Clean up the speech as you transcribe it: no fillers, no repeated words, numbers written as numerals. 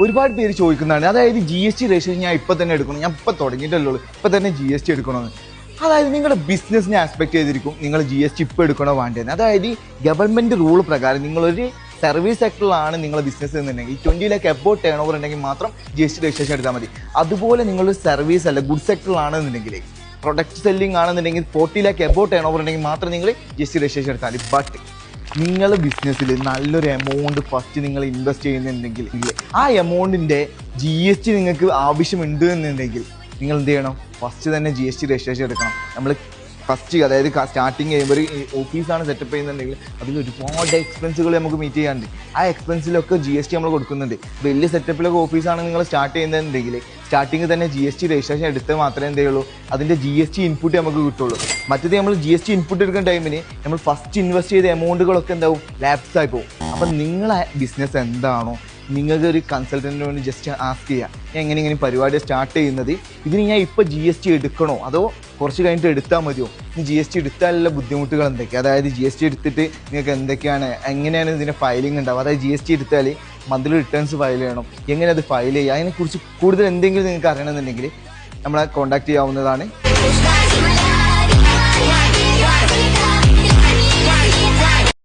ഒരുപാട് പേര് ചോദിക്കുന്നതാണ്, അതായത് GST രജിസ്ട്രേഷൻ ഞാൻ ഇപ്പം തന്നെ എടുക്കണം, ഞാൻ ഇപ്പം തുടങ്ങിയിട്ടല്ലേ ഉള്ളൂ, ഇപ്പം തന്നെ GST എടുക്കണമെന്ന്. അതായത് നിങ്ങളുടെ ബിസിനസ്സിനെ ആസ്പെക്ട് ചെയ്തിരിക്കും നിങ്ങൾ GST ഇപ്പോൾ എടുക്കണോ വേണ്ടതെന്ന്. അതായത് ഗവൺമെൻറ് റൂൾ പ്രകാരം നിങ്ങളൊരു സർവീസ് സെക്ടറിലാണ് നിങ്ങളുടെ ബിസിനസ് എന്നുണ്ടെങ്കിൽ 20 lakh എബോവ് ടേൺ ഓവർ ഉണ്ടെങ്കിൽ മാത്രം GST രജിസ്ട്രേഷൻ എടുത്താൽ മതി. അതുപോലെ നിങ്ങളൊരു സർവീസ് അല്ല ഗുഡ് സെക്ടറിലാണെന്നുണ്ടെങ്കിൽ, പ്രൊഡക്റ്റ് സെല്ലിംഗ് ആണെന്നുണ്ടെങ്കിൽ 40 lakh എബോവ് ടേൺ ഓവർ ഉണ്ടെങ്കിൽ മാത്രം നിങ്ങൾ GST രജിസ്ട്രേഷൻ എടുത്താൽ മതി. ബട്ട് നിങ്ങൾ ബിസിനസ്സിൽ നല്ലൊരു എമൗണ്ട് ഫസ്റ്റ് നിങ്ങൾ ഇൻവെസ്റ്റ് ചെയ്യുന്നുണ്ടെങ്കിൽ ആ എമൗണ്ടിൻ്റെ GST നിങ്ങൾക്ക് ആവശ്യമുണ്ട് എന്നുണ്ടെങ്കിൽ നിങ്ങൾ എന്ത് ചെയ്യണം? ഫസ്റ്റ് തന്നെ GST രജിസ്ട്രേഷൻ എടുക്കണം. നമ്മൾ ഫസ്റ്റ് അതായത് സ്റ്റാർട്ടിങ് ചെയ്യുമ്പോൾ ഒരു ഓഫീസാണ് സെറ്റപ്പ് ചെയ്യുന്നുണ്ടെങ്കിൽ അതിൽ ഒരുപാട് എക്സ്പെൻസുകൾ നമുക്ക് മീറ്റ് ചെയ്യാറുണ്ട്. ആ എക്സ്പെൻസിലൊക്കെ GST നമ്മൾ കൊടുക്കുന്നുണ്ട്. വലിയ സെറ്റപ്പിലൊക്കെ ഓഫീസാണ് നിങ്ങൾ സ്റ്റാർട്ട് ചെയ്യുന്നുണ്ടെങ്കിൽ സ്റ്റാർട്ടിങ് തന്നെ GST രജിസ്ട്രേഷൻ എടുത്താൽ മാത്രമേ എന്ത് ചെയ്യുള്ളൂ അതിൻ്റെ GST ഇൻപുട്ട് നമുക്ക് കിട്ടുള്ളൂ. മറ്റേത് നമ്മൾ GST ഇൻപുട്ട് എടുക്കുന്ന ടൈമിന് നമ്മൾ ഫസ്റ്റ് ഇൻവെസ്റ്റ് ചെയ്ത എമൗണ്ടുകളൊക്കെ എന്താവും? ലാപ്സായി പോകും. അപ്പം നിങ്ങളെ ബിസിനസ് എന്താണോ നിങ്ങൾക്ക് ഒരു കൺസൾട്ടൻറ്റിന് വേണ്ടി ജസ്റ്റ് ആസ്ക് ചെയ്യുക, ഞാൻ എങ്ങനെ പരിപാടി സ്റ്റാർട്ട് ചെയ്യുന്നത്, ഇതിന് ഞാൻ ഇപ്പോൾ GST എടുക്കണോ അതോ കുറച്ച് കഴിഞ്ഞിട്ട് എടുത്താൽ മതിയോ, ഇനി GST എടുത്താലുള്ള ബുദ്ധിമുട്ടുകൾ എന്തൊക്കെയാണ്, അതായത് GST എടുത്തിട്ട് നിങ്ങൾക്ക് എന്തൊക്കെയാണ്, എങ്ങനെയാണ് ഇതിൻ്റെ ഫയലിംഗ് ഉണ്ടാവുക, അതായത് GST എടുത്താൽ മന്ത്ലി റിട്ടേൺസ് ഫയൽ ചെയ്യണം, എങ്ങനെ അത് ഫയൽ ചെയ്യുക, അതിനെക്കുറിച്ച് കൂടുതൽ എന്തെങ്കിലും നിങ്ങൾക്ക് അറിയണമെന്നുണ്ടെങ്കിൽ നമ്മളെ കോൺടാക്ട് ചെയ്യാവുന്നതാണ്.